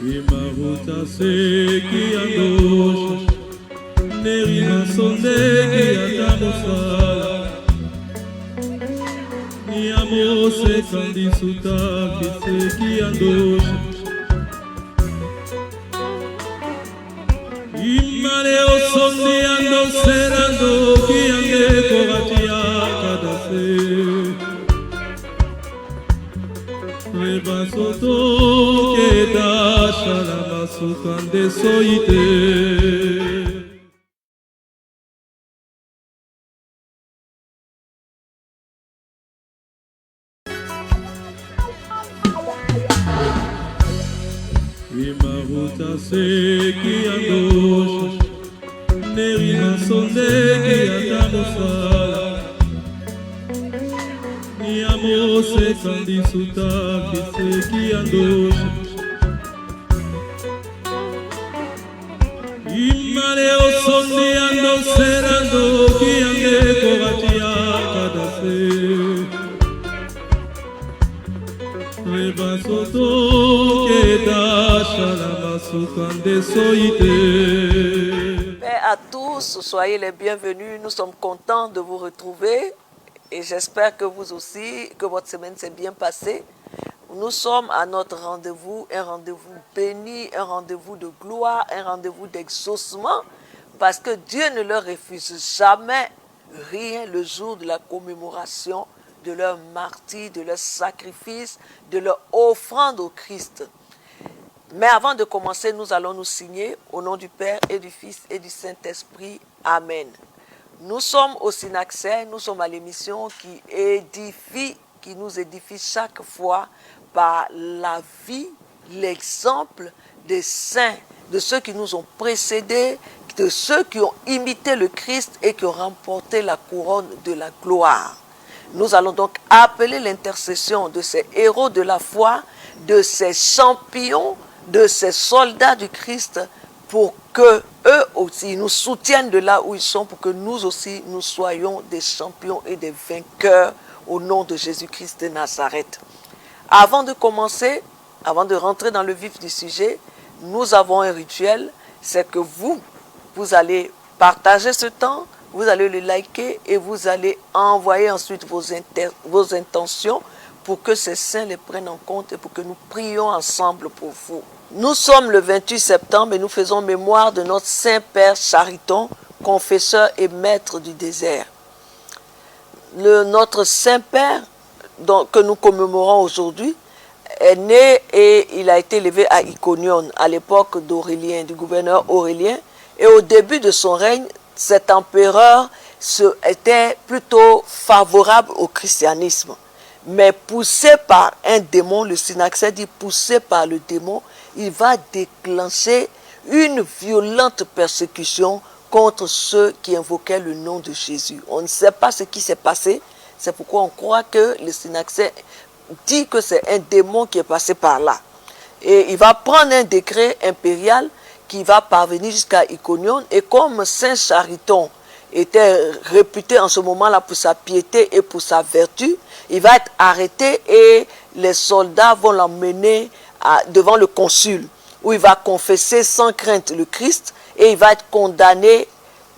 Imaruta seki andosha Nerima sondeki atamusala Niamose kandisuta kiseki andosha Imane osondi ando serando kiange kovatia kadase Rebasoto keda shalama sukande soite Imaruta seki andosha Nerima sondeki atamusala Niamose kandisuta kiseki andosha Imane osondi ando serando kiange kovatia kadase Rebasoto keda shalama sukande soite. Paix à tous, soyez les bienvenus, nous sommes contents de vous retrouver et j'espère que vous aussi, que votre semaine s'est bien passée. Nous sommes à notre rendez-vous, un rendez-vous béni, un rendez-vous de gloire, un rendez-vous d'exaucement parce que Dieu ne leur refuse jamais rien le jour de la commémoration de leur martyre, de leur sacrifice, de leur offrande au Christ. Mais avant de commencer, nous allons nous signer au nom du Père et du Fils et du Saint-Esprit. Amen. Nous sommes au Synaxaire, nous sommes à l'émission qui édifie, qui nous édifie chaque fois par la vie, l'exemple des saints, de ceux qui nous ont précédés, de ceux qui ont imité le Christ et qui ont remporté la couronne de la gloire. Nous allons donc appeler l'intercession de ces héros de la foi, de ces champions, de ces soldats du Christ, pour que eux aussi nous soutiennent de là où ils sont, pour que nous aussi nous soyons des champions et des vainqueurs au nom de Jésus-Christ de Nazareth. Avant de commencer, avant de rentrer dans le vif du sujet, nous avons un rituel, c'est que vous allez partager ce temps, vous allez le liker et vous allez envoyer ensuite vos intentions pour que ces saints les prennent en compte et pour que nous prions ensemble pour vous. Nous sommes le 28 septembre et nous faisons mémoire de notre Saint-Père Chariton, confesseur et maître du désert. Notre Saint-Père que nous commémorons aujourd'hui est né et il a été élevé à Iconion à l'époque d'Aurélien, du gouverneur Aurélien. Et au début de son règne, cet empereur était plutôt favorable au christianisme. Mais poussé par un démon, le Synaxaire dit poussé par le démon, il va déclencher une violente persécution contre ceux qui invoquaient le nom de Jésus. On ne sait pas ce qui s'est passé, c'est pourquoi on croit que le Synaxaire dit que c'est un démon qui est passé par là. Et il va prendre un décret impérial qui va parvenir jusqu'à Iconion. Et comme Saint Chariton était réputé en ce moment-là pour sa piété et pour sa vertu, il va être arrêté et les soldats vont l'emmener devant le consul, où il va confesser sans crainte le Christ et il va être condamné,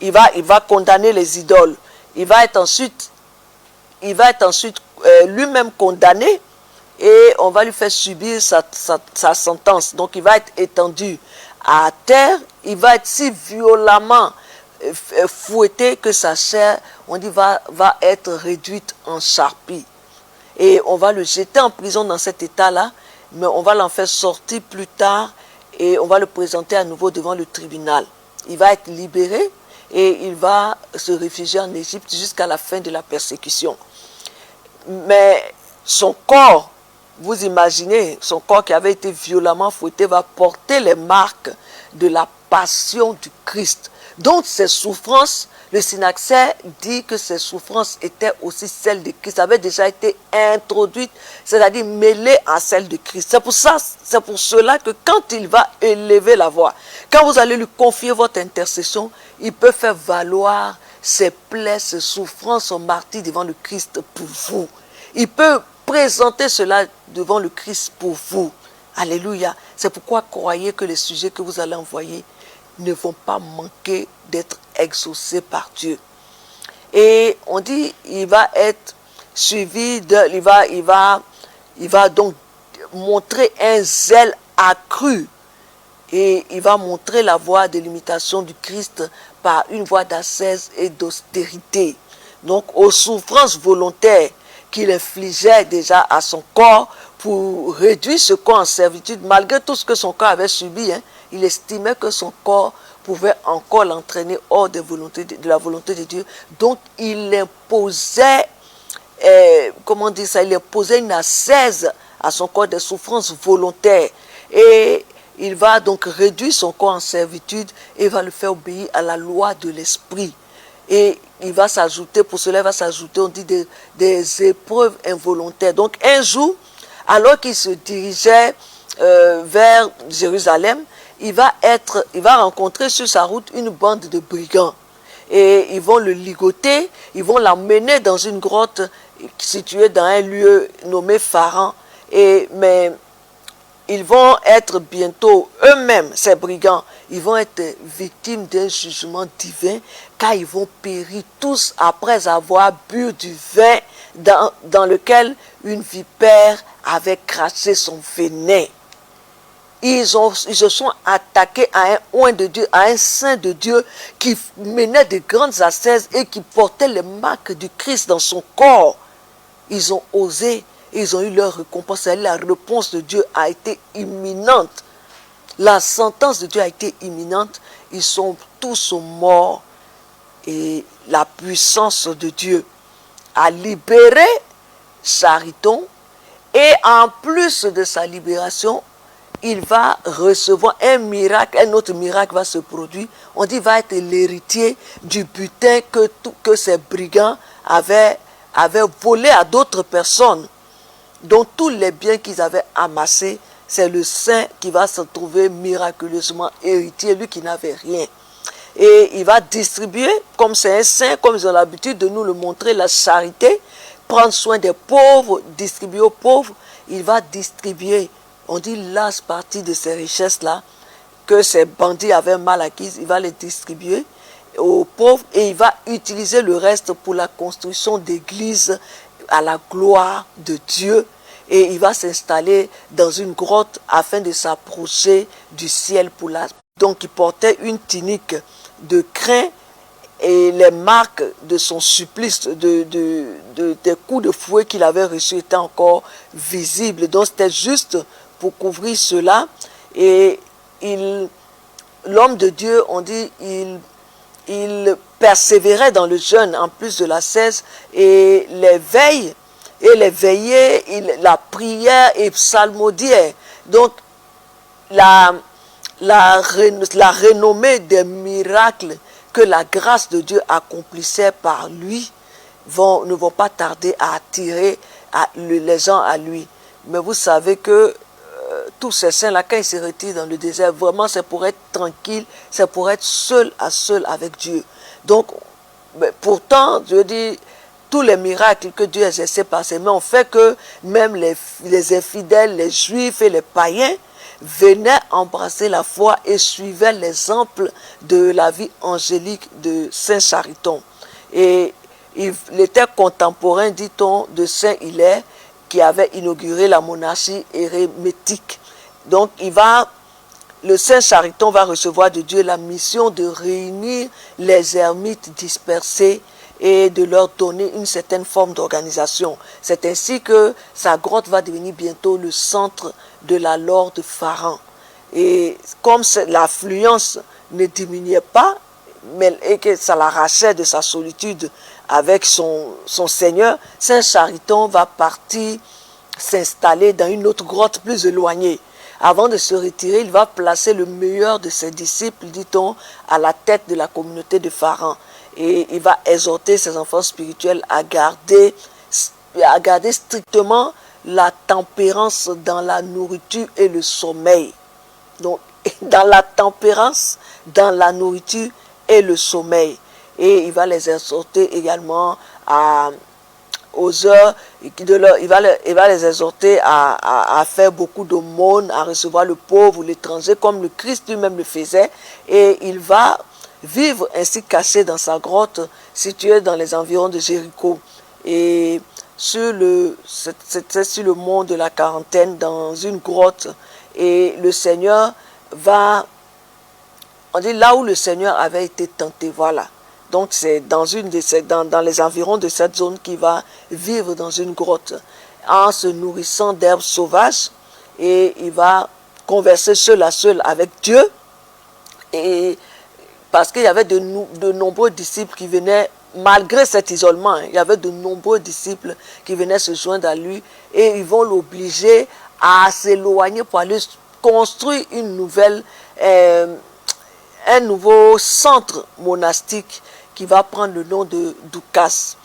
il va condamner les idoles. Il va être ensuite lui-même condamné et on va lui faire subir sa sentence. Donc il va être étendu à terre, il va être si violemment fouetté que sa chair, on dit, va être réduite en charpie. Et on va le jeter en prison dans cet état-là, mais on va l'en faire sortir plus tard et on va le présenter à nouveau devant le tribunal. Il va être libéré et il va se réfugier en Égypte jusqu'à la fin de la persécution. Mais son corps, vous imaginez, son corps qui avait été violemment fouetté va porter les marques de la passion du Christ. Donc ces souffrances, le Synaxaire dit que ces souffrances étaient aussi celles de Christ, avaient déjà été introduites, c'est-à-dire mêlées à celles de Christ. C'est pour cela que quand il va élever la voix, quand vous allez lui confier votre intercession, il peut faire valoir ses plaies, ses souffrances, son martyre devant le Christ pour vous. Il peut présenter cela devant le Christ pour vous. Alléluia. C'est pourquoi croyez que les sujets que vous allez envoyer ne vont pas manquer d'être exaucés par Dieu. Et on dit, il va être suivi il va donc montrer un zèle accru. Et il va montrer la voie de l'imitation du Christ par une voie d'ascèse et d'austérité. Donc aux souffrances volontaires qu'il infligeait déjà à son corps pour réduire ce corps en servitude, malgré tout ce que son corps avait subi, il estimait que son corps pouvait encore l'entraîner hors de la volonté de Dieu. Donc il imposait, il imposait une ascèse à son corps des souffrances volontaires. Et il va donc réduire son corps en servitude et va le faire obéir à la loi de l'esprit. Et il va s'ajouter, pour cela il va s'ajouter, on dit des épreuves involontaires. Donc un jour, alors qu'il se dirigeait vers Jérusalem, il va rencontrer sur sa route une bande de brigands. Et ils vont le ligoter, ils vont l'emmener dans une grotte située dans un lieu nommé Pharan. Mais ils vont être bientôt eux-mêmes, ces brigands, ils vont être victimes d'un jugement divin, car ils vont périr tous après avoir bu du vin dans lequel une vipère avait craché son venin. Ils se sont attaqués à un oint de Dieu, à un saint de Dieu qui menait de grandes ascèses et qui portait les marques du Christ dans son corps. Ils ont osé. Ils ont eu leur récompense. La réponse de Dieu a été imminente. La sentence de Dieu a été imminente. Ils sont tous morts. Et la puissance de Dieu a libéré Chariton. Et en plus de sa libération, il va recevoir un miracle. Un autre miracle va se produire. On dit qu'il va être l'héritier du butin que ces brigands avaient volé à d'autres personnes. Donc tous les biens qu'ils avaient amassés, c'est le saint qui va se trouver miraculeusement héritier, lui qui n'avait rien. Et il va distribuer, comme c'est un saint, comme ils ont l'habitude de nous le montrer, la charité, prendre soin des pauvres, distribuer aux pauvres. Il va distribuer, on dit l'as partie de ces richesses-là, que ces bandits avaient mal acquises, il va les distribuer aux pauvres et il va utiliser le reste pour la construction d'églises à la gloire de Dieu. Et il va s'installer dans une grotte afin de s'approcher du ciel pour la... Donc il portait une tunique de crin et les marques de son supplice, des coups de fouet qu'il avait reçus étaient encore visibles. Donc c'était juste pour couvrir cela. Et l'homme de Dieu, on dit, il persévérait dans le jeûne en plus de l'ascèse et les veilles et les veillées, la prière et psalmodière. Donc la renommée des miracles que la grâce de Dieu accomplissait par lui ne vont pas tarder à attirer les gens à lui. Mais vous savez que tous ces saints-là, quand ils se retirent dans le désert, vraiment c'est pour être tranquille, c'est pour être seul à seul avec Dieu. Donc, pourtant, Dieu dit, tous les miracles que Dieu exerçait par ses mains ont fait que même les infidèles, les juifs et les païens venaient embrasser la foi et suivaient l'exemple de la vie angélique de Saint Chariton. Et il était contemporain, dit-on, de Saint Hilaire, qui avait inauguré la monarchie érémétique. Donc le Saint Chariton va recevoir de Dieu la mission de réunir les ermites dispersés et de leur donner une certaine forme d'organisation. C'est ainsi que sa grotte va devenir bientôt le centre de la lore de Pharan. Et comme l'affluence ne diminuait pas, et que ça l'arrachait de sa solitude avec son Seigneur, Saint Chariton va partir s'installer dans une autre grotte plus éloignée. Avant de se retirer, il va placer le meilleur de ses disciples, dit-on, à la tête de la communauté de Pharan. Et il va exhorter ses enfants spirituels à garder strictement la tempérance dans la nourriture et le sommeil. Donc, dans la tempérance, dans la nourriture et le sommeil. Et il va les exhorter également à aux heures, il va les exhorter à faire beaucoup d'aumônes, à recevoir le pauvre ou l'étranger, comme le Christ lui-même le faisait. Et il va vivre ainsi caché dans sa grotte, située dans les environs de Jéricho. Et c'était sur le mont de la Quarantaine, dans une grotte. Et le Seigneur va... On dit là où le Seigneur avait été tenté, voilà. Donc c'est dans les environs de cette zone qu'il va vivre dans une grotte en se nourrissant d'herbes sauvages, et il va converser seul à seul avec Dieu, et parce qu'il y avait de nombreux disciples qui venaient, malgré cet isolement, il y avait de nombreux disciples qui venaient se joindre à lui, et ils vont l'obliger à s'éloigner pour aller construire un nouveau centre monastique qui va prendre le nom de Doukas.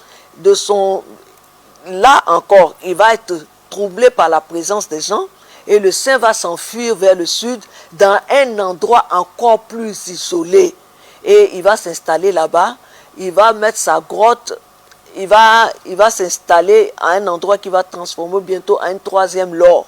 Là encore, il va être troublé par la présence des gens, et le saint va s'enfuir vers le sud dans un endroit encore plus isolé. Et il va s'installer là-bas, il va mettre sa grotte, il va s'installer à un endroit qui va transformer bientôt en un troisième Lor,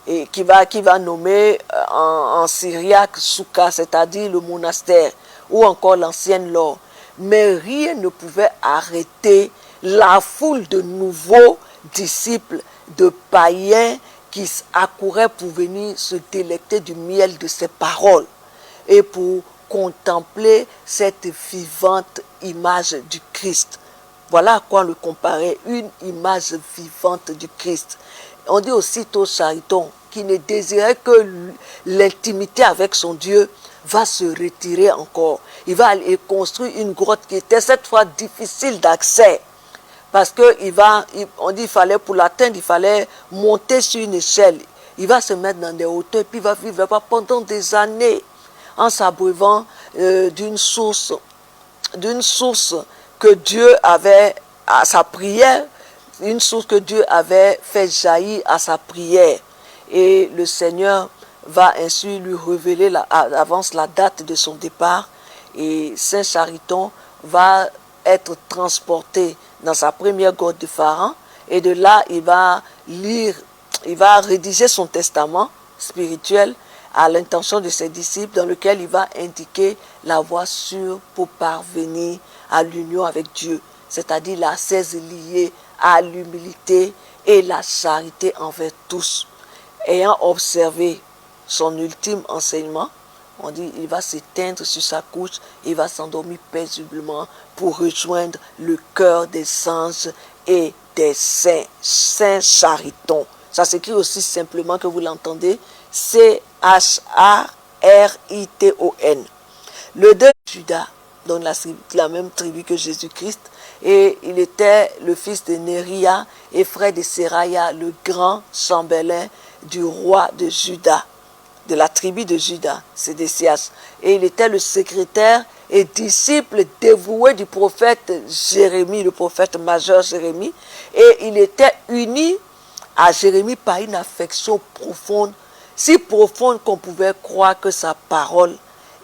et qui va nommer en syriaque Souka, c'est-à-dire le monastère, ou encore l'ancienne Lor. Mais rien ne pouvait arrêter la foule de nouveaux disciples, de païens qui accouraient pour venir se délecter du miel de ses paroles et pour contempler cette vivante image du Christ. Voilà à quoi on le comparait, une image vivante du Christ. On dit aussi Tôt Chariton, qui ne désirait que l'intimité avec son Dieu, va se retirer encore. Il va aller construire une grotte qui était cette fois difficile d'accès. Parce que on dit qu'il fallait, pour l'atteindre, il fallait monter sur une échelle. Il va se mettre dans des hauteurs, puis il va vivre là-bas pendant des années, en s'abreuvant d'une source que Dieu avait à sa prière, une source que Dieu avait fait jaillir à sa prière. Et le Seigneur va ainsi lui révéler à l'avance la date de son départ, et Saint Chariton va être transporté dans sa première grotte de Pharan, et de là il va rédiger son testament spirituel à l'intention de ses disciples, dans lequel il va indiquer la voie sûre pour parvenir à l'union avec Dieu, c'est-à-dire l'ascèse liée à l'humilité et la charité envers tous. Ayant observé son ultime enseignement, on dit il va s'éteindre sur sa couche, il va s'endormir paisiblement pour rejoindre le cœur des anges et des saints. Saint Chariton. Ça s'écrit aussi simplement que vous l'entendez, C-H-A-R-I-T-O-N. Le deuxième Judas, donc la même tribu que Jésus-Christ, et il était le fils de Néria et frère de Seraya, le grand chambellan du roi de Juda, de la tribu de Juda, Sédécias. Et il était le secrétaire et disciple dévoué du prophète Jérémie, le prophète majeur Jérémie. Et il était uni à Jérémie par une affection profonde, si profonde qu'on pouvait croire que sa parole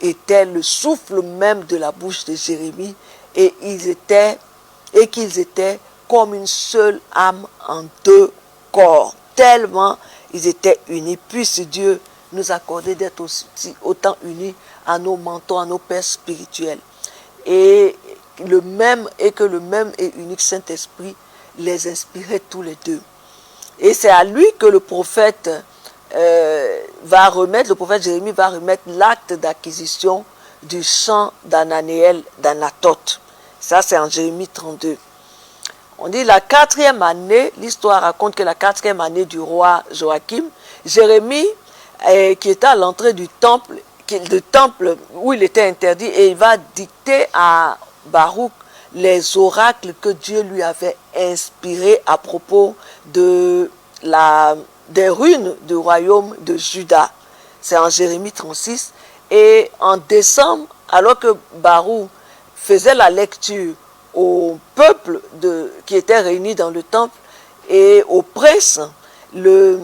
était le souffle même de la bouche de Jérémie, et qu'ils étaient comme une seule âme en deux corps, tellement ils étaient unis. Puisse Dieu nous accorder d'être aussi autant unis à nos mentors, à nos pères spirituels, et que le même et unique Saint-Esprit les inspirait tous les deux. Et c'est à lui que le prophète Jérémie va remettre l'acte d'acquisition du champ d'Ananéel d'Anatoth. Ça, c'est en Jérémie 32. On dit la 4e année, l'histoire raconte que la 4e année du roi Joachim, Jérémie, qui était à l'entrée du temple où il était interdit, et il va dicter à Baruch les oracles que Dieu lui avait inspirés à propos des ruines du royaume de Juda. C'est en Jérémie 36. Et en décembre, alors que Baruch faisait la lecture au peuple qui était réuni dans le temple et au prince, le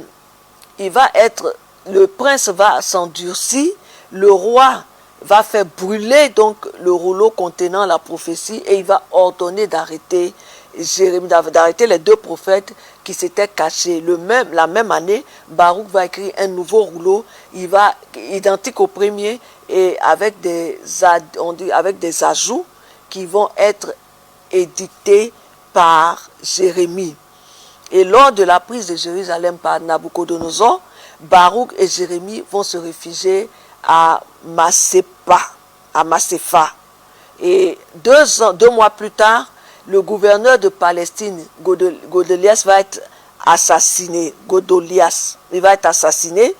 prince va s'endurcir, le roi va faire brûler donc le rouleau contenant la prophétie, et il va ordonner d'arrêter Jérémie, d'arrêter les deux prophètes qui s'étaient cachés. La même année, Baruch va écrire un nouveau rouleau, il va identique au premier et avec des ajouts qui vont être édictés par Jérémie. Et lors de la prise de Jérusalem par Nabucodonosor, Baruch et Jérémie vont se réfugier à Macépha. Et 2 mois plus tard, le gouverneur de Palestine, Godolias, va être assassiné. Il va être assassiné.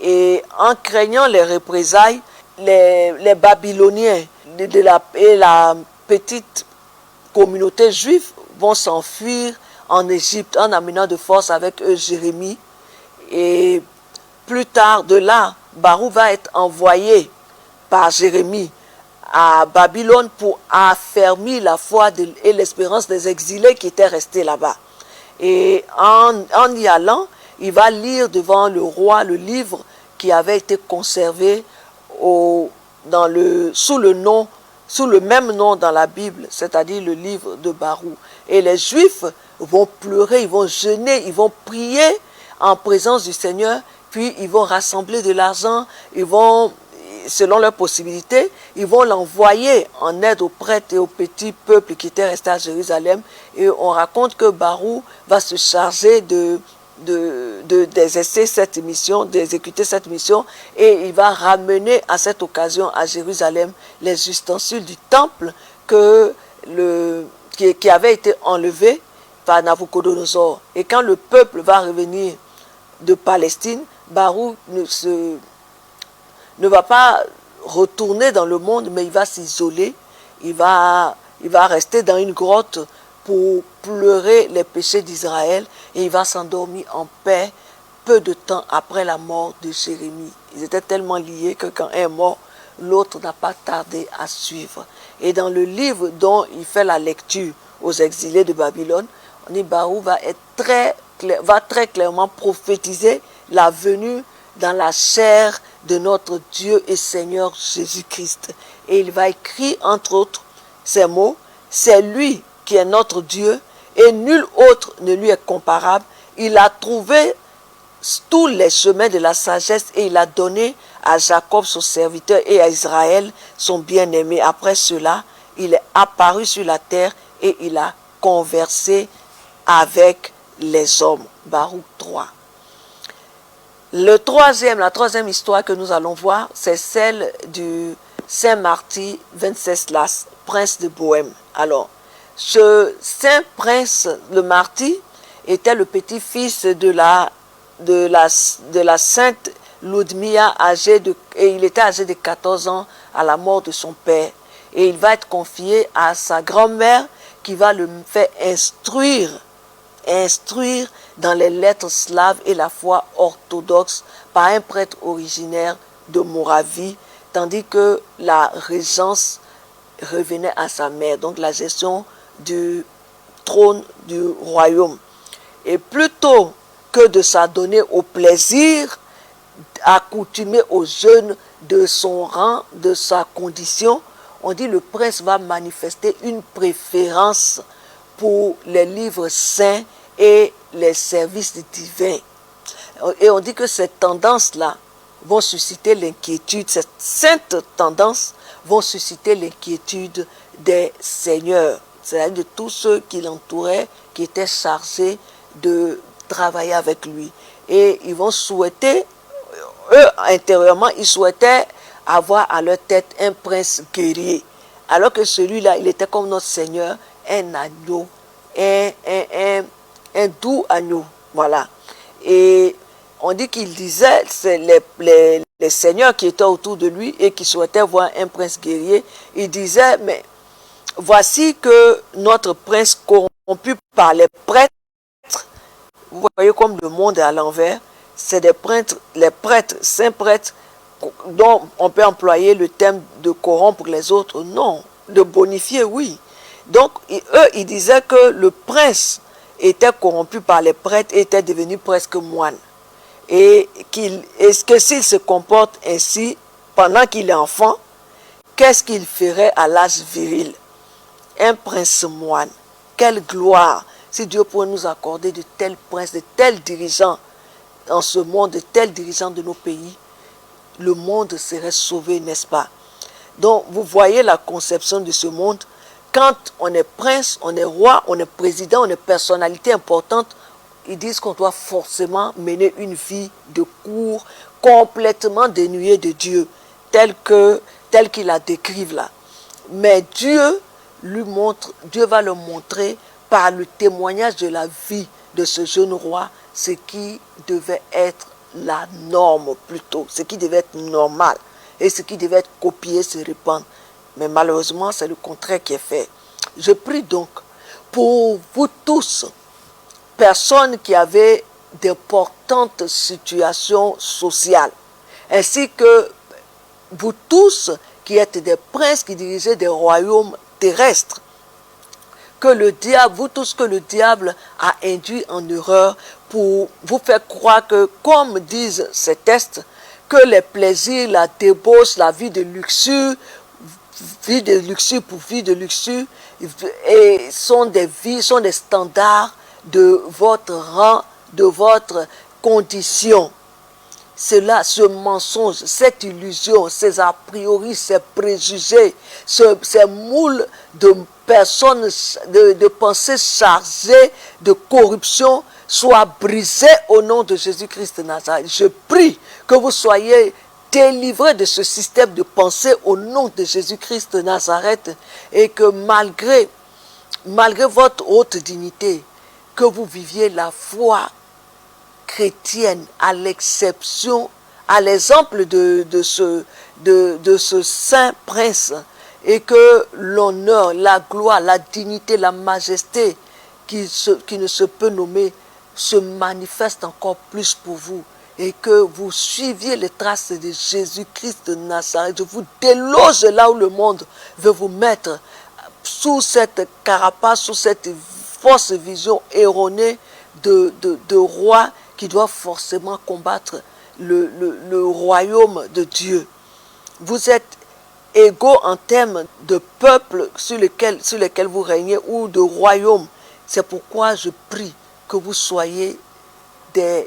Et en craignant les représailles, les Babyloniens et la petite communauté juive vont s'enfuir en Égypte en amenant de force avec eux Jérémie. Et plus tard, de là, Baruch va être envoyé par Jérémie à Babylone pour affermir la foi et l'espérance des exilés qui étaient restés là-bas. Et en y allant, il va lire devant le roi le livre qui avait été conservé sous le même nom dans la Bible, c'est-à-dire le livre de Baruch. Et les Juifs vont pleurer, ils vont jeûner, ils vont prier en présence du Seigneur, puis ils vont rassembler de l'argent, ils vont, selon leurs possibilités, ils vont l'envoyer en aide aux prêtres et aux petits peuples qui étaient restés à Jérusalem. Et on raconte que Baruch va se charger d'exécuter cette mission, et il va ramener à cette occasion à Jérusalem les ustensiles du temple qui avaient été enlevés par Nabucodonosor. Et quand le peuple va revenir de Palestine, Baruch ne va pas retourner dans le monde, mais il va s'isoler, il va rester dans une grotte pour pleurer les péchés d'Israël, et il va s'endormir en paix peu de temps après la mort de Jérémie. Ils étaient tellement liés que quand un est mort, l'autre n'a pas tardé à suivre. Et dans le livre dont il fait la lecture aux exilés de Babylone, on dit Baruch va très clairement prophétiser la venue dans la chair de notre Dieu et Seigneur Jésus-Christ. Et il va écrire entre autres ces mots: c'est lui qui est notre Dieu et nul autre ne lui est comparable. Il a trouvé tous les chemins de la sagesse et il a donné à Jacob son serviteur et à Israël son bien-aimé. Après cela, il est apparu sur la terre et il a conversé avec les hommes. Baruch 3. La troisième histoire que nous allons voir, c'est celle du Saint Marty Wenceslas, prince de Bohême. Alors, ce saint prince, le Marty, était le petit-fils de la sainte Ludmilla, et il était âgé de 14 ans à la mort de son père. Et il va être confié à sa grand-mère qui va le faire instruire dans les lettres slaves et la foi orthodoxe par un prêtre originaire de Moravie, tandis que la régence revenait à sa mère, donc la gestion du trône du royaume. Et plutôt que de s'adonner au plaisir accoutumé aux jeunes de son rang, de sa condition, on dit le prince va manifester une préférence pour les livres saints et les services divins. Et on dit que ces tendances-là vont susciter l'inquiétude, cette sainte tendance vont susciter l'inquiétude des seigneurs, c'est-à-dire de tous ceux qui l'entouraient, qui étaient chargés de travailler avec lui. Et ils vont souhaiter, eux intérieurement, ils souhaitaient avoir à leur tête un prince guerrier, alors que celui-là, il était comme notre Seigneur, un agneau, un doux agneau, voilà. Et on dit qu'il disait, c'est les seigneurs qui étaient autour de lui et qui souhaitaient voir un prince guerrier, il disait, mais voici que notre prince corrompu par les prêtres, vous voyez comme le monde est à l'envers, c'est des prêtres, les prêtres, saints prêtres, dont on peut employer le terme de corrompre les autres, non, de bonifier, oui. Donc, eux, ils disaient que le prince était corrompu par les prêtres et était devenu presque moine. Et que s'il se comporte ainsi pendant qu'il est enfant, qu'est-ce qu'il ferait à l'âge viril? Un prince moine, quelle gloire si Dieu pourrait nous accorder de tels princes, de tels dirigeants dans ce monde, de tels dirigeants de nos pays. Le monde serait sauvé, n'est-ce pas? Donc, vous voyez la conception de ce monde. Quand on est prince, on est roi, on est président, on est personnalité importante, ils disent qu'on doit forcément mener une vie de cour complètement dénuée de Dieu, tel qu'il la décrive là. Mais Dieu va le montrer par le témoignage de la vie de ce jeune roi, ce qui devait être la norme plutôt, ce qui devait être normal et ce qui devait être copié, se répandre. Mais malheureusement, c'est le contraire qui est fait. Je prie donc pour vous tous, personnes qui avaient d'importantes situations sociales, ainsi que vous tous qui êtes des princes qui dirigez des royaumes terrestres, que le diable, vous tous que le diable a induit en erreur pour vous faire croire que, comme disent ces textes, que les plaisirs, la débauche, la vie de luxure pour vie de luxure, et sont des standards de votre rang, de votre condition. Ce mensonge, cette illusion, ces a priori, ces préjugés, ces moules de personnes, de pensées chargées de corruption soient brisés au nom de Jésus-Christ de Nazareth. Je prie que vous soyez délivrés de ce système de pensée au nom de Jésus-Christ de Nazareth et que malgré votre haute dignité, que vous viviez la foi chrétienne à l'exception, à l'exemple de ce saint prince, et que l'honneur, la gloire, la dignité, la majesté qui ne se peut nommer se manifeste encore plus pour vous, et que vous suiviez les traces de Jésus-Christ de Nazareth. Je vous déloge là où le monde veut vous mettre, sous cette carapace, sous cette fausse vision erronée de roi qui doit forcément combattre le royaume de Dieu. Vous êtes égaux en termes de peuple sur lesquels vous régnez ou de royaume. C'est pourquoi je prie que vous soyez des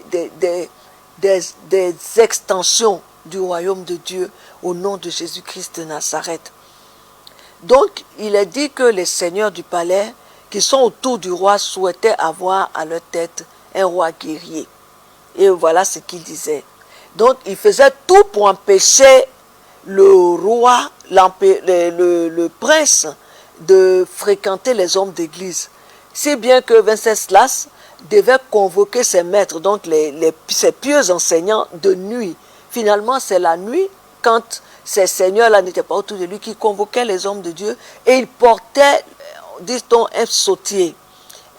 extensions du royaume de Dieu au nom de Jésus-Christ de Nazareth. Donc, il est dit que les seigneurs du palais qui sont autour du roi souhaitaient avoir à leur tête un roi guerrier. Et voilà ce qu'il disait. Donc, il faisait tout pour empêcher le roi, le prince, de fréquenter les hommes d'église. Si bien que Wenceslas devait convoquer ses maîtres, donc ses pieux enseignants, de nuit. Finalement, c'est la nuit, quand ces seigneurs-là n'étaient pas autour de lui, qui convoquaient les hommes de Dieu, et il portait, dit-on, un psautier,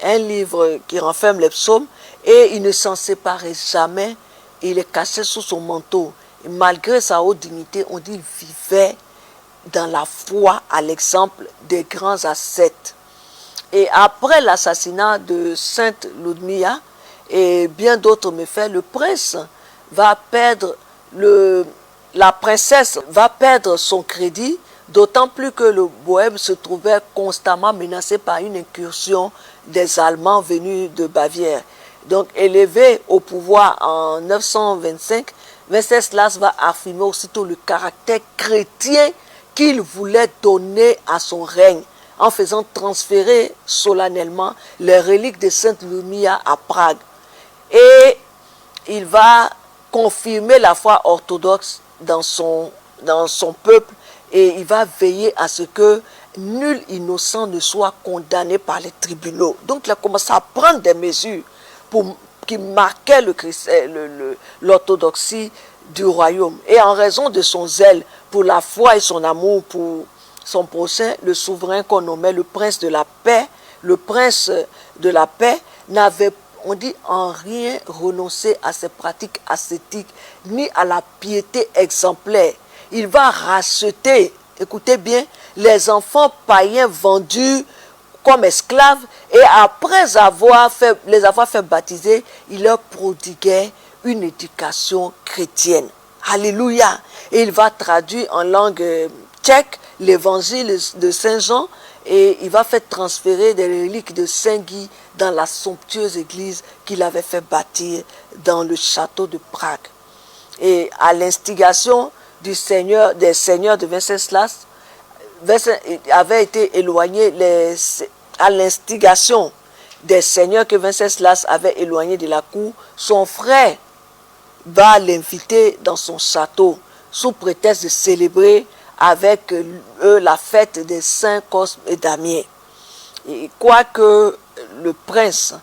un livre qui renferme les psaumes, et il ne s'en séparait jamais, et il est caché sous son manteau. Et malgré sa haute dignité, on dit qu'il vivait dans la foi à l'exemple des grands ascètes. Et après l'assassinat de Sainte Ludmilla et bien d'autres méfaits, le prince va perdre, la princesse va perdre son crédit, d'autant plus que le Bohême se trouvait constamment menacé par une incursion des Allemands venus de Bavière. Donc, élevé au pouvoir en 925, Wenceslas va affirmer aussitôt le caractère chrétien qu'il voulait donner à son règne, en faisant transférer solennellement les reliques de Sainte Ludmilla à Prague. Et il va confirmer la foi orthodoxe dans son peuple, et il va veiller à ce que nul innocent ne soit condamné par les tribunaux. Donc il a commencé à prendre des mesures qui marquaient l'orthodoxie du royaume. Et en raison de son zèle pour la foi et son amour pour son prochain, le souverain qu'on nommait le prince de la paix, n'avait, on dit, en rien renoncé à ses pratiques ascétiques, ni à la piété exemplaire. Il va racheter, écoutez bien, les enfants païens vendus comme esclaves, et après les avoir fait baptiser, il leur prodiguait une éducation chrétienne. Alléluia! Et il va traduire en langue tchèque l'évangile de Saint Jean, et il va faire transférer des reliques de Saint-Guy dans la somptueuse église qu'il avait fait bâtir dans le château de Prague. Et à l'instigation des seigneurs de Venceslas, avait été éloigné, à l'instigation des seigneurs que Venceslas avait éloignés de la cour, son frère va l'inviter dans son château sous prétexte de célébrer avec eux la fête des saints Cosme et Damien. Et quoique le prince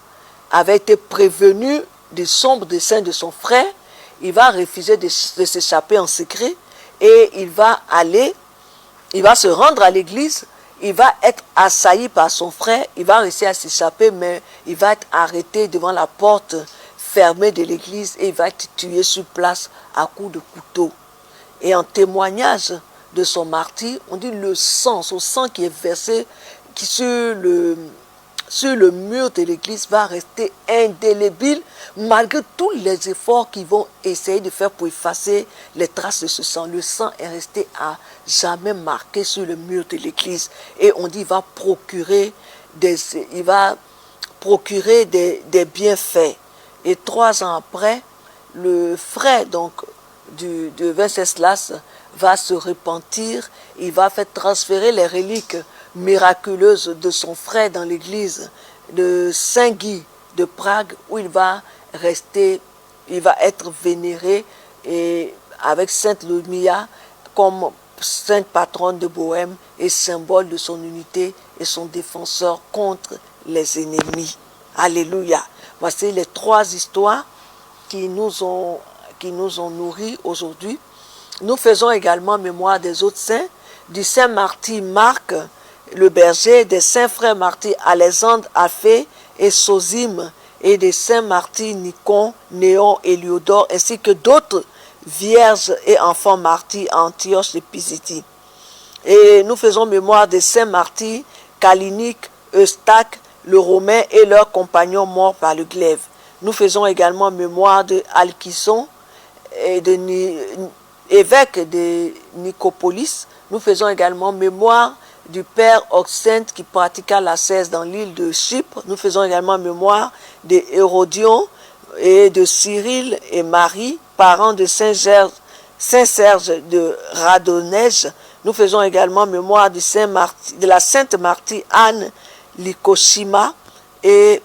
avait été prévenu du sombre dessein de son frère, il va refuser de s'échapper en secret et il va se rendre à l'église, il va être assailli par son frère, il va réussir à s'échapper, mais il va être arrêté devant la porte fermée de l'église et il va être tué sur place à coups de couteau. Et en témoignage de son martyre, on dit son sang qui est versé sur le mur de l'église va rester indélébile malgré tous les efforts qu'ils vont essayer de faire pour effacer les traces de ce sang. Le sang est resté à jamais marqué sur le mur de l'église. Et on dit qu'il va procurer des bienfaits. Et 3 ans après, le frère de Venceslas va se repentir, il va faire transférer les reliques miraculeuses de son frère dans l'église de Saint-Guy de Prague, où il va être vénéré et avec Sainte Lumia comme sainte patronne de Bohême et symbole de son unité et son défenseur contre les ennemis. Alléluia. Voici les 3 histoires qui nous ont nourris aujourd'hui. Nous faisons également mémoire des autres saints, du saint martyr Marc le berger, des saints frères martyrs Alexandre, Aphée et Sosime, et des saints martyrs Nikon, Néon et Léodore, ainsi que d'autres vierges et enfants martyrs à Antioche de Pisidie. Et nous faisons mémoire des saints martyrs Calinique, Eustache, le Romain et leurs compagnons morts par le glaive. Nous faisons également mémoire de Alkison et évêque de Nicopolis. Nous faisons également mémoire du père Oxente qui pratiqua l'ascèse dans l'île de Chypre. Nous faisons également mémoire de Hérodion et de Cyril et Marie, parents de Saint Serge de Radonège. Nous faisons également mémoire de la sainte martyre Anne Likoshima et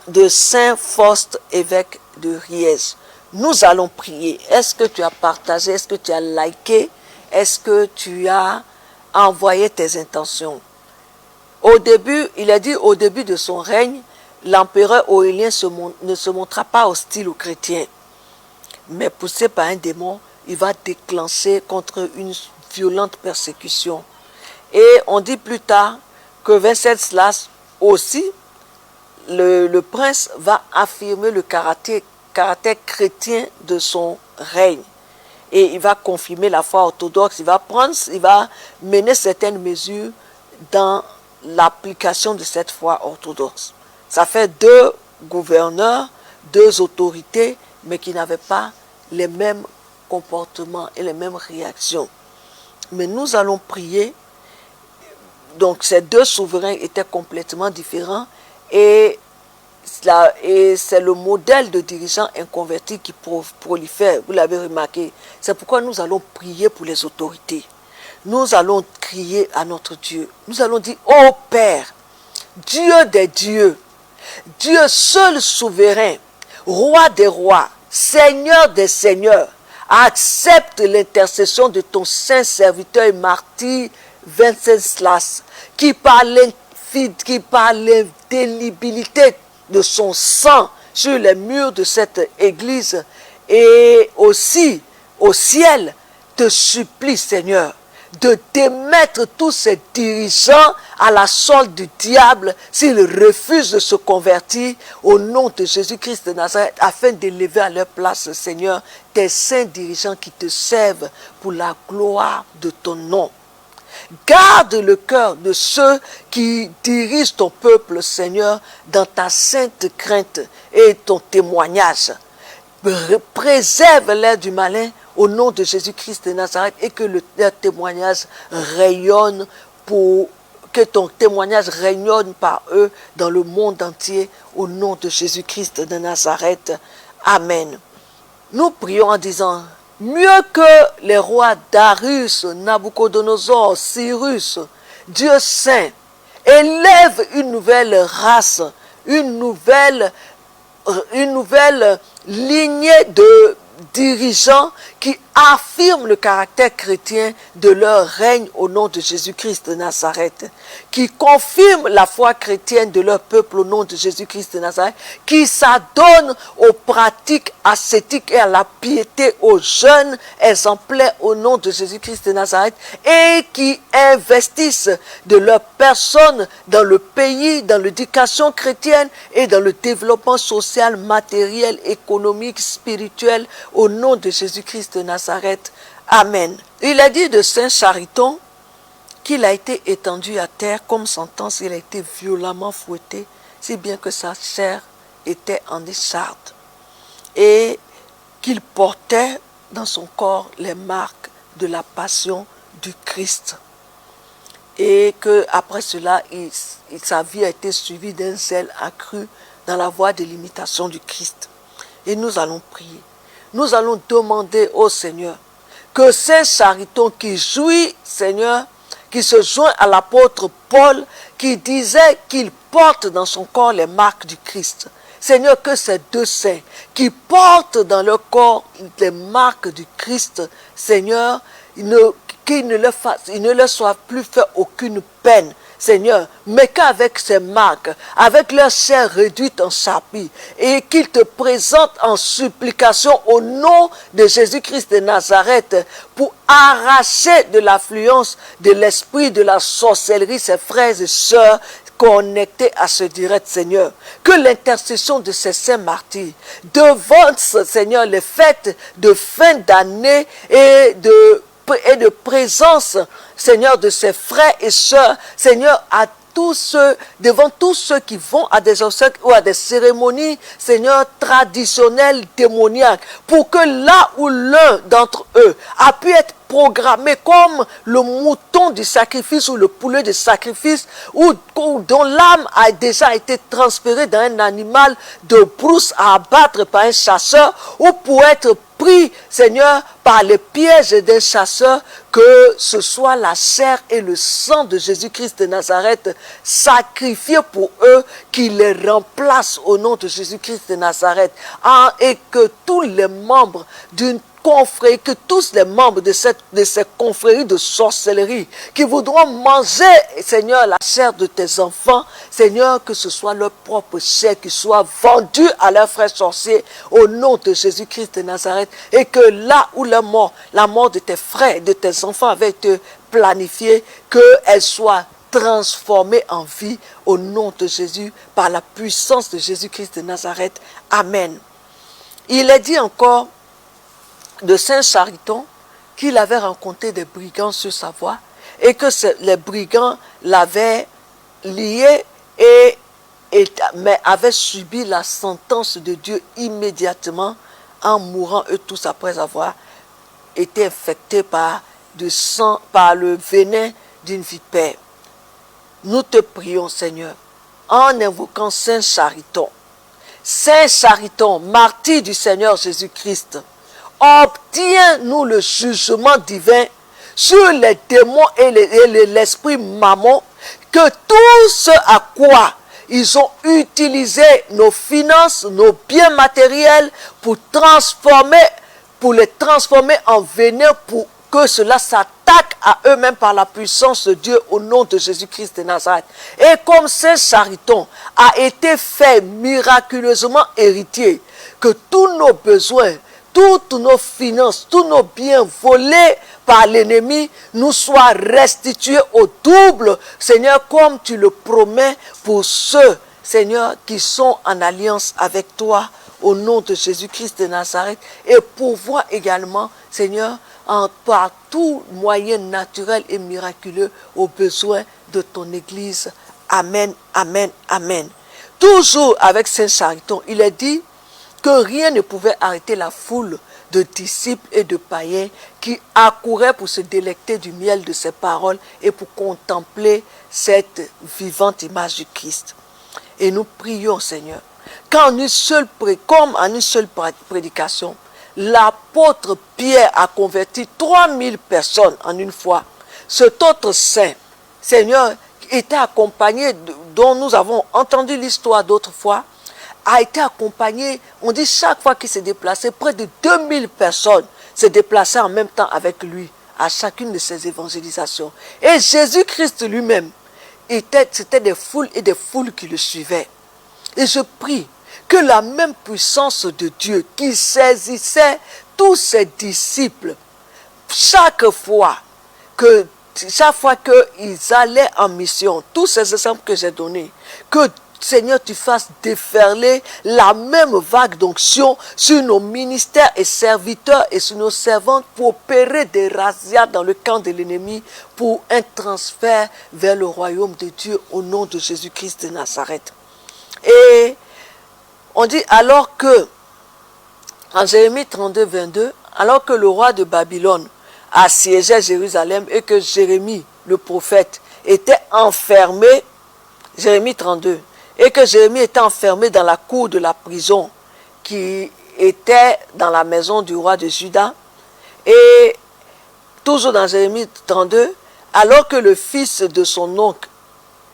de Saint Faust, évêque de Riège. Nous allons prier. Est-ce que tu as partagé? Est-ce que tu as liké? Est-ce que tu as envoyé tes intentions? Au début, il a dit au début de son règne, l'empereur Aurélien ne se montra pas hostile aux chrétiens. Mais poussé par un démon, il va déclencher contre une violente persécution. Et on dit plus tard que Venceslas aussi, le prince, va affirmer le caractère chrétien de son règne. Et il va confirmer la foi orthodoxe, il va mener certaines mesures dans l'application de cette foi orthodoxe. Ça fait 2 gouverneurs, 2 autorités, mais qui n'avaient pas les mêmes comportements et les mêmes réactions. Mais nous allons prier. Donc ces 2 souverains étaient complètement différents et c'est le modèle de dirigeants inconvertis qui prolifère, vous l'avez remarqué. C'est pourquoi nous allons prier pour les autorités. Nous allons crier à notre Dieu. Nous allons dire, ô Père, Dieu des dieux, Dieu seul souverain, roi des rois, Seigneur des seigneurs, accepte l'intercession de ton saint serviteur et martyr Venceslas, qui par l'indélibilité de son sang sur les murs de cette église et aussi au ciel, te supplie, Seigneur, de démettre tous ces dirigeants à la solde du diable s'ils refusent de se convertir au nom de Jésus-Christ de Nazareth, afin d'élever à leur place, Seigneur, tes saints dirigeants qui te servent pour la gloire de ton nom. Garde le cœur de ceux qui dirigent ton peuple, Seigneur, dans ta sainte crainte et ton témoignage. Préserve-les du malin au nom de Jésus-Christ de Nazareth et que leur témoignage rayonne pour que ton témoignage rayonne par eux dans le monde entier, au nom de Jésus-Christ de Nazareth. Amen. Nous prions en disant, mieux que les rois Darius, Nabucodonosor, Cyrus, Dieu saint, élève une nouvelle race, une nouvelle lignée de dirigeants qui affirment le caractère chrétien de leur règne au nom de Jésus-Christ de Nazareth, qui confirment la foi chrétienne de leur peuple au nom de Jésus-Christ de Nazareth, qui s'adonnent aux pratiques ascétiques et à la piété aux jeunes exemplaires au nom de Jésus-Christ de Nazareth et qui investissent de leur personne dans le pays, dans l'éducation chrétienne et dans le développement social, matériel, économique, spirituel au nom de Jésus-Christ de Nazareth. Amen. Il a dit de Saint Chariton qu'il a été étendu à terre comme sentence, il a été violemment fouetté, si bien que sa chair était en écharde, et qu'il portait dans son corps les marques de la passion du Christ. Et qu'après cela, sa vie a été suivie d'un zèle accru dans la voie de l'imitation du Christ. Et nous allons prier. Nous allons demander au Seigneur que Saint Chariton qui jouit, Seigneur, qui se joint à l'apôtre Paul, qui disait qu'il porte dans son corps les marques du Christ. Seigneur, que ces deux saints qui portent dans leur corps les marques du Christ, Seigneur, il ne leur soit plus fait aucune peine, Seigneur, mais qu'avec ces marques, avec leur chair réduite en charpie, et qu'ils te présentent en supplication au nom de Jésus-Christ de Nazareth pour arracher de l'affluence de l'esprit de la sorcellerie ses frères et sœurs connectés à ce direct, Seigneur. Que l'intercession de ces saints martyrs devance, Seigneur, les fêtes de fin d'année et de présence, Seigneur, de ses frères et sœurs, Seigneur, devant tous ceux qui vont à des obsèques ou à des cérémonies, Seigneur, traditionnelles, démoniaques, pour que là où l'un d'entre eux a pu être programmé comme le mouton du sacrifice ou le poulet du sacrifice, ou dont l'âme a déjà été transférée dans un animal de brousse à abattre par un chasseur, ou pour être pris, Seigneur, par les pièges d'un chasseur, que ce soit la chair et le sang de Jésus-Christ de Nazareth sacrifiés pour eux, qui les remplacent au nom de Jésus-Christ de Nazareth, et que tous les membres d'une confrérie, que tous les membres de ces confréries de sorcellerie qui voudront manger, Seigneur, la chair de tes enfants, Seigneur, que ce soit leur propre chair qui soit vendue à leurs frères sorciers au nom de Jésus-Christ de Nazareth, et que là où la mort de tes frères, de tes enfants avait été planifiée, qu'elle soit transformée en vie au nom de Jésus par la puissance de Jésus-Christ de Nazareth. Amen. Il est dit encore de Saint Chariton qu'il avait rencontré des brigands sur sa voie et que les brigands l'avaient lié mais avaient subi la sentence de Dieu immédiatement en mourant eux tous après avoir été infectés par le venin d'une vipère. Nous te prions, Seigneur, en invoquant Saint Chariton. Saint Chariton, martyr du Seigneur Jésus-Christ, obtiens-nous le jugement divin sur les démons et l'esprit mammon, que tout ce à quoi ils ont utilisé nos finances, nos biens matériels pour les transformer en venin, pour que cela s'attaque à eux-mêmes par la puissance de Dieu au nom de Jésus-Christ de Nazareth. Et comme Saint Chariton a été fait miraculeusement héritier, que tous nos besoins, toutes nos finances, tous nos biens volés par l'ennemi nous soient restitués au double, Seigneur, comme tu le promets pour ceux, Seigneur, qui sont en alliance avec toi au nom de Jésus-Christ de Nazareth, et pourvoir également, Seigneur, par tout moyen naturel et miraculeux aux besoins de ton Église. Amen, amen, amen. Toujours avec Saint Chariton, il est dit que rien ne pouvait arrêter la foule de disciples et de païens qui accouraient pour se délecter du miel de ses paroles et pour contempler cette vivante image du Christ. Et nous prions, Seigneur, comme en une seule prédication, l'apôtre Pierre a converti 3000 personnes en une fois. Cet autre saint, Seigneur, était accompagné, dont nous avons entendu l'histoire d'autres fois, a été accompagné, on dit chaque fois qu'il s'est déplacé, près de 2000 personnes se déplaçaient en même temps avec lui à chacune de ses évangélisations. Et Jésus-Christ lui-même, c'était des foules et des foules qui le suivaient. Et je prie que la même puissance de Dieu qui saisissait tous ses disciples, chaque fois qu'ils allaient en mission, tous ces exemples que j'ai donnés, que Seigneur, tu fasses déferler la même vague d'onction sur nos ministères et serviteurs et sur nos servantes pour opérer des razzias dans le camp de l'ennemi pour un transfert vers le royaume de Dieu au nom de Jésus-Christ de Nazareth. Et on dit alors que, en Jérémie 32, 22, alors que le roi de Babylone assiégeait Jérusalem et que Jérémie, le prophète, était enfermé, Jérémie 32, et que Jérémie était enfermé dans la cour de la prison qui était dans la maison du roi de Juda. Et toujours dans Jérémie 32, alors que le fils de son oncle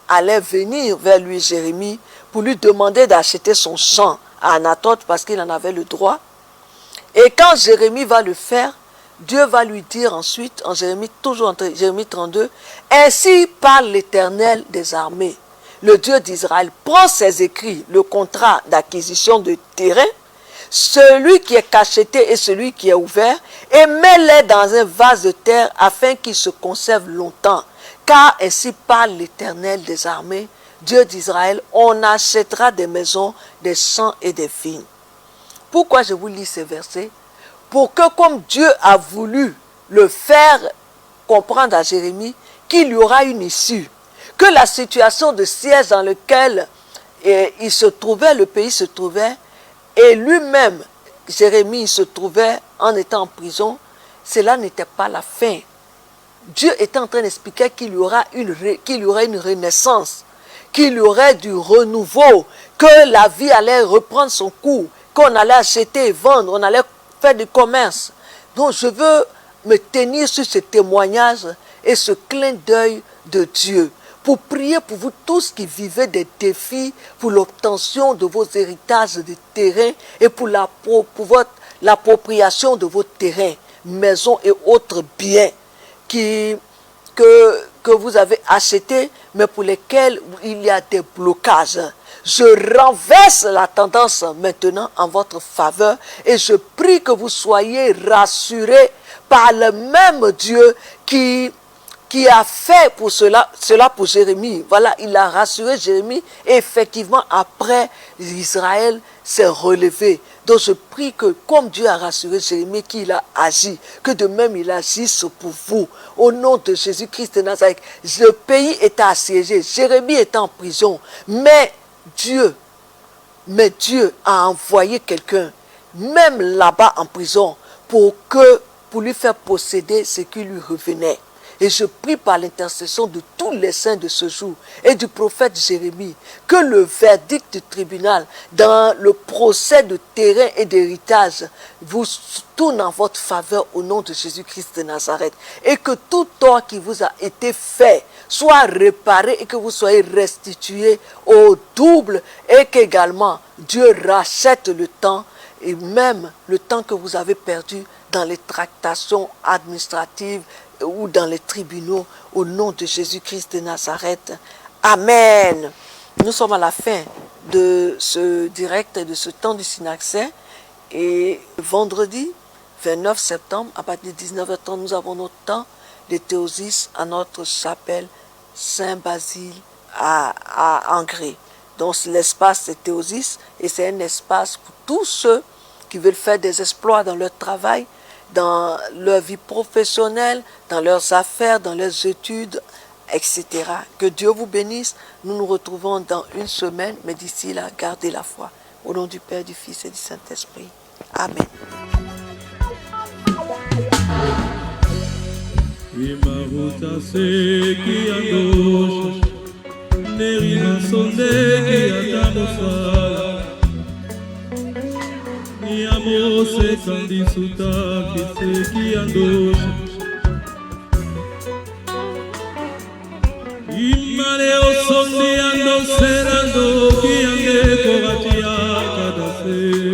allait venir vers lui, Jérémie, pour lui demander d'acheter son champ à Anathoth parce qu'il en avait le droit. Et quand Jérémie va le faire, Dieu va lui dire ensuite, en Jérémie, toujours en Jérémie 32, « Ainsi parle l'Éternel des armées. Le Dieu d'Israël prend ses écrits, le contrat d'acquisition de terrain, celui qui est cacheté et celui qui est ouvert, et met-les dans un vase de terre afin qu'il se conserve longtemps. Car ainsi parle l'Éternel des armées, Dieu d'Israël, on achètera des maisons, des champs et des vignes. » Pourquoi je vous lis ces versets? Pour que comme Dieu a voulu le faire comprendre à Jérémie qu'il y aura une issue, que la situation de siège dans laquelle il se trouvait, le pays se trouvait, et lui-même, Jérémie, se trouvait en étant en prison, cela n'était pas la fin. Dieu était en train d'expliquer qu'il y aura une renaissance, qu'il y aurait du renouveau, que la vie allait reprendre son cours, qu'on allait acheter et vendre, on allait faire du commerce. Donc je veux me tenir sur ce témoignage et ce clin d'œil de Dieu, pour prier pour vous tous qui vivez des défis pour l'obtention de vos héritages de terrain et pour l'appropriation de vos terrains, maisons et autres biens que vous avez achetés, mais pour lesquels il y a des blocages. Je renverse la tendance maintenant en votre faveur et je prie que vous soyez rassurés par le même Dieu qui a fait pour cela pour Jérémie. Voilà, il a rassuré Jérémie et effectivement après Israël s'est relevé. Donc je prie que comme Dieu a rassuré Jérémie qu'il a agi, que de même il agisse pour vous. Au nom de Jésus-Christ de Nazareth, le pays était assiégé, Jérémie était en prison, mais Dieu a envoyé quelqu'un, même là-bas en prison, pour lui faire posséder ce qui lui revenait. Et je prie par l'intercession de tous les saints de ce jour et du prophète Jérémie que le verdict du tribunal dans le procès de terrain et d'héritage vous tourne en votre faveur au nom de Jésus-Christ de Nazareth. Et que tout tort qui vous a été fait soit réparé et que vous soyez restitués au double et qu'également Dieu rachète le temps et même le temps que vous avez perdu dans les tractations administratives ou dans les tribunaux, au nom de Jésus-Christ de Nazareth. Amen. Nous sommes à la fin de ce direct et de ce temps du Synaxaire. Et vendredi 29 septembre, à partir de 19h30, nous avons notre temps de théosis à notre chapelle Saint-Basile à Angers. Donc l'espace c'est théosis et c'est un espace pour tous ceux qui veulent faire des exploits dans leur travail, dans leur vie professionnelle, dans leurs affaires, dans leurs études, etc. Que Dieu vous bénisse. Nous nous retrouvons dans une semaine, mais d'ici là, gardez la foi. Au nom du Père, du Fils et du Saint-Esprit. Amen. Imaruta seki andosha Nerina sondeki atamosala Niamose kandisuta kiseki andosha Imane osondi ando serando kiange kogatia kadase